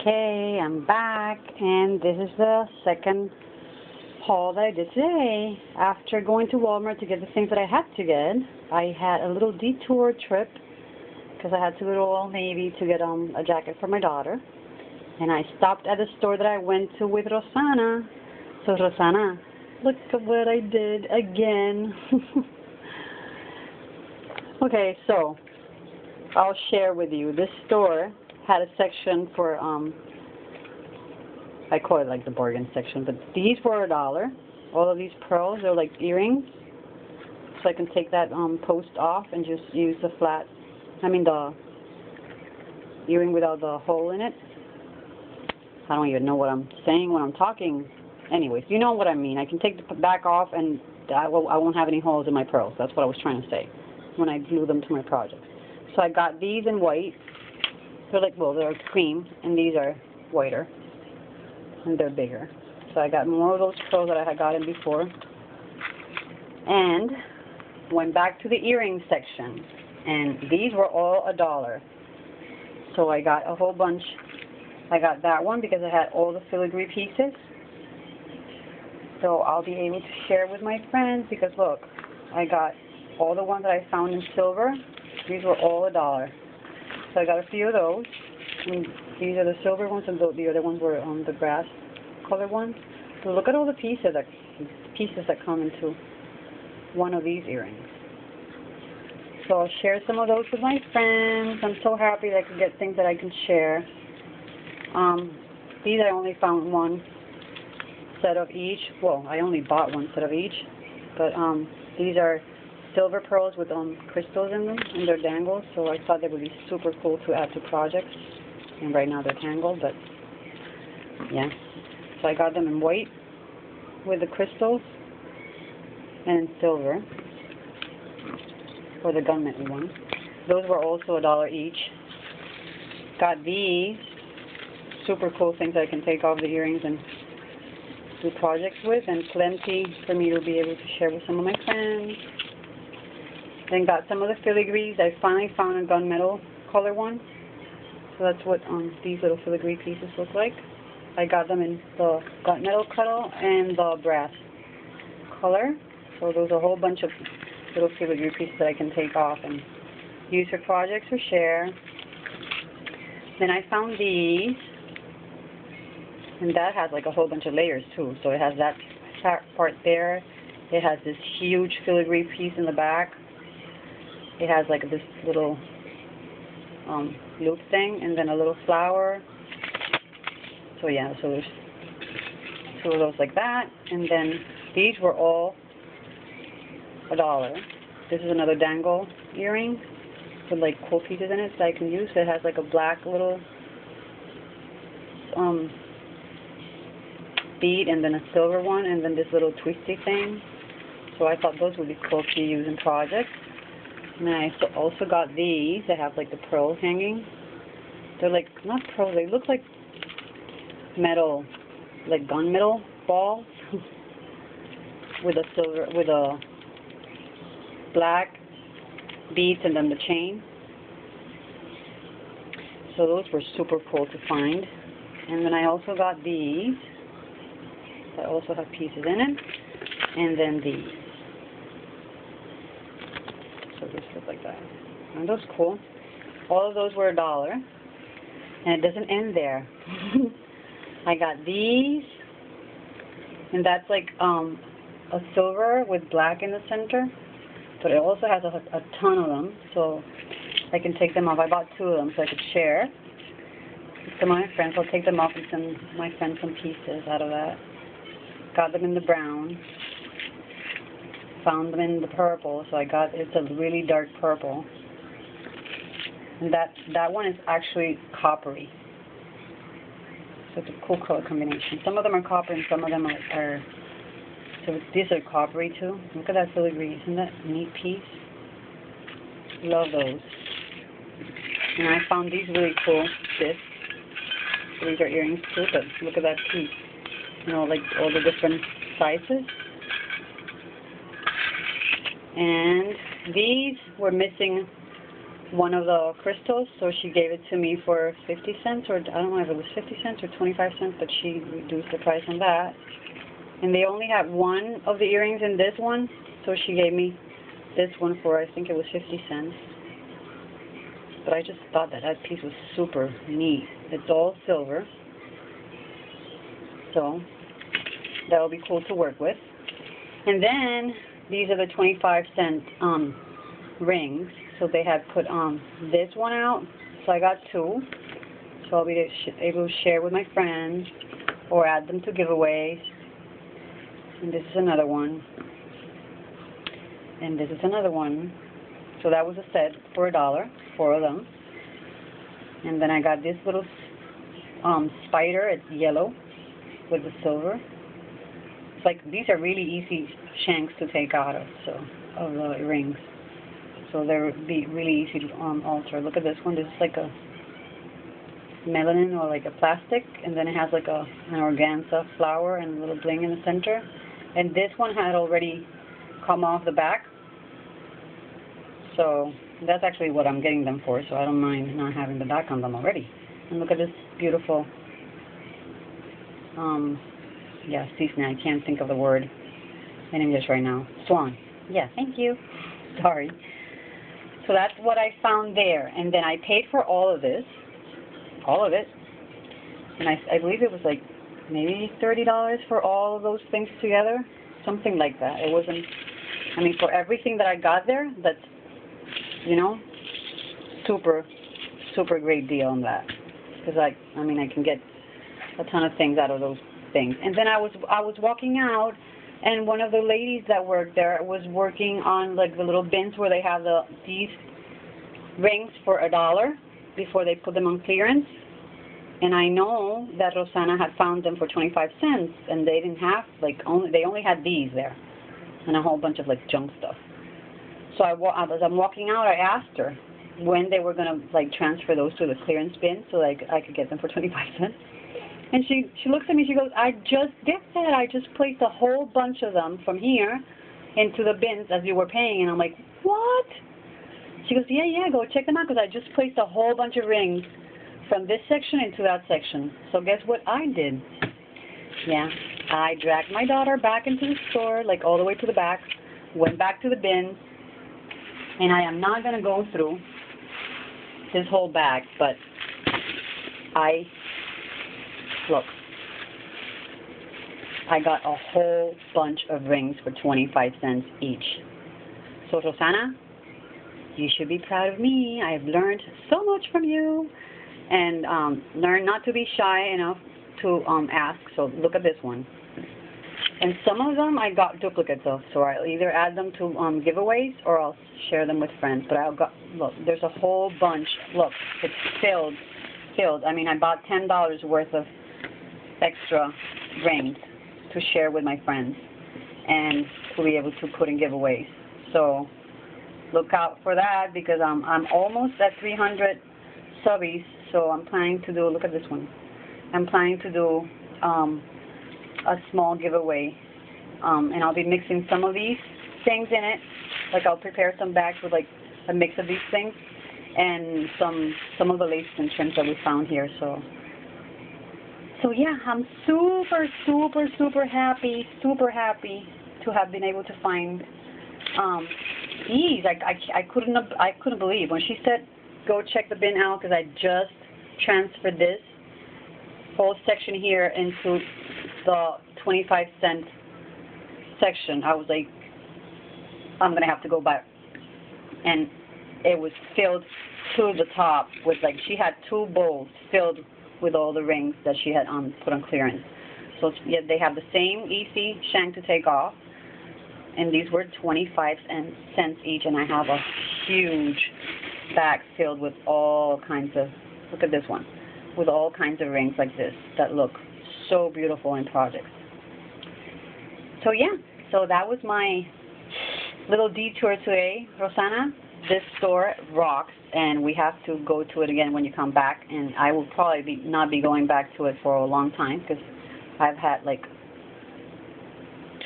Okay, I'm back, and this is the second haul that I did today. After going to Walmart to get the things that I had to get, I had a little detour trip because I had to go to Old Navy to get a jacket for my daughter. And I stopped at the store that I went to with Rosanna. So Rosanna, look at what I did again. Okay, so I'll share with you. This store had a section for, I call it like the bargain section, but these were $1. All of these pearls are like earrings, so I can take that post off and just use the the earring without the hole in it. I don't even know what I'm saying when I'm talking. Anyways, you know what I mean. I can take the back off and I won't have any holes in my pearls. That's what I was trying to say when I glue them to my project. So I got these in white. They're like, well, they're cream, and these are whiter, and they're bigger. So I got more of those pearls that I had gotten before, and went back to the earring section, and these were all $1. So I got a whole bunch. I got that one because it had all the filigree pieces. So I'll be able to share with my friends because look, I got all the ones that I found in silver. These were all $1. So I got a few of those. And these are the silver ones, and the other ones were the grass color ones. So look at all the pieces that come into one of these earrings. So I'll share some of those with my friends. I'm so happy that I could get things that I can share. These I only found one set of each. Well, I only bought one set of each, but these are silver pearls with crystals in them, and they're dangled, so I thought they would be super cool to add to projects. And right now they're tangled, but yeah. So I got them in white with the crystals and in silver for the gunmetal one. Those were also $1 each. Got these super cool things I can take off the earrings and do projects with, and plenty for me to be able to share with some of my friends. Then got some of the filigrees. I finally found a gunmetal color one. So that's what these little filigree pieces look like. I got them in the gunmetal color and the brass color. So there's a whole bunch of little filigree pieces that I can take off and use for projects or share. Then I found these. And that has like a whole bunch of layers too. So it has that part there. It has this huge filigree piece in the back. It has like this little loop thing, and then a little flower. So yeah, so there's two of those like that. And then these were all $1. This is another dangle earring with like cool pieces in it that I can use. So it has like a black little bead, and then a silver one, and then this little twisty thing. So I thought those would be cool to use in projects. And then I also got these that have like the pearls hanging. They're like, not pearls, they look like metal, like gunmetal balls with a black beads and then the chain. So those were super cool to find. And then I also got these that also have pieces in it, and then these. So this looks like that. Aren't those cool? All of those were $1, and it doesn't end there. I got these, and that's like a silver with black in the center, but it also has a ton of them, so I can take them off. I bought 2 of them so I could share with some of my friends. I'll take them off and send my friends some pieces out of that. Got them in the brown. Found them in the purple, so it's a really dark purple. And that one is actually coppery. So it's a cool color combination. Some of them are copper and some of them are so these are coppery too. Look at that filigree. Isn't that a neat piece? Love those. And I found these really cool. These are earrings too, but look at that piece. You know, like all the different sizes. And these were missing one of the crystals, so she gave it to me for 50 cents, or I don't know if it was 50 cents or 25 cents, but she reduced the price on that. And they only had one of the earrings in this one, so she gave me this one for, I think it was 50 cents. But I just thought that that piece was super neat. It's all silver, so that'll be cool to work with. And then these are the 25-cent rings. So they had put this one out, so I got two. So I'll be able to share with my friends or add them to giveaways. And this is another one. And this is another one. So that was a set for $1, 4 of them. And then I got this little spider. It's yellow with the silver. It's like, these are really easy shanks to take out of, of the rings. So they're be really easy to alter. Look at this one. This is like a melanin or like a plastic, and then it has like an organza flower and a little bling in the center. And this one had already come off the back. So that's actually what I'm getting them for, so I don't mind not having the back on them already. And look at this beautiful, yeah, season. I can't think of the word in English right now. Swan. Yeah, thank you. Sorry. So that's what I found there. And then I paid for all of this. All of it. And I believe it was like maybe $30 for all of those things together. Something like that. It wasn't, I mean, for everything that I got there, that's, you know, super, super great deal on that. Because I mean, I can get a ton of things out of those things. And then I was walking out, and one of the ladies that worked there was working on like the little bins where they have these rings for $1 before they put them on clearance. And I know that Rosanna had found them for 25 cents, and they didn't have they only had these there, and a whole bunch of like junk stuff. So as I'm walking out, I asked her when they were gonna like transfer those to the clearance bin so like I could get them for 25 cents. And she looks at me, she goes, I just did that. I just placed a whole bunch of them from here into the bins as you were paying. And I'm like, what? She goes, yeah, go check them out, because I just placed a whole bunch of rings from this section into that section. So guess what I did? Yeah, I dragged my daughter back into the store, like all the way to the back, went back to the bin, and I am not going to go through this whole bag, but look, I got a whole bunch of rings for 25 cents each. So Rosanna, you should be proud of me. I have learned so much from you, and learned not to be shy enough to ask. So look at this one. And some of them I got duplicates of, so I'll either add them to giveaways or I'll share them with friends. But look, there's a whole bunch. Look, it's filled. I mean, I bought $10 worth of extra rings to share with my friends and to be able to put in giveaways. So look out for that, because I'm almost at 300 subbies. So I'm planning to do, look at this one. I'm planning to do a small giveaway, and I'll be mixing some of these things in it. Like I'll prepare some bags with like a mix of these things and some of the laces and trims that we found here. So yeah, I'm super happy to have been able to find these. I couldn't believe when she said go check the bin out, because I just transferred this whole section here into the 25-cent section. I was like, I'm gonna have to go back, and it was filled to the top with, like, she had 2 bowls filled with all the rings that she had put on clearance. So yeah, they have the same easy shank to take off, and these were 25 cents each, and I have a huge bag filled with all kinds of, look at this one, with all kinds of rings like this that look so beautiful in projects. So yeah, so that was my little detour today, Rosanna. This store rocks, and we have to go to it again when you come back, and I will probably not be going back to it for a long time, because I've had like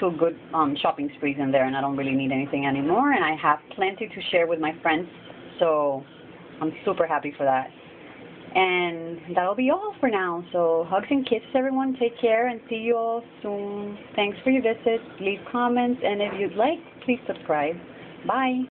2 good shopping sprees in there, and I don't really need anything anymore, and I have plenty to share with my friends. So I'm super happy for that. And that'll be all for now. So hugs and kisses, everyone. Take care and see you all soon. Thanks for your visit. Leave comments, and if you'd like, please subscribe. Bye.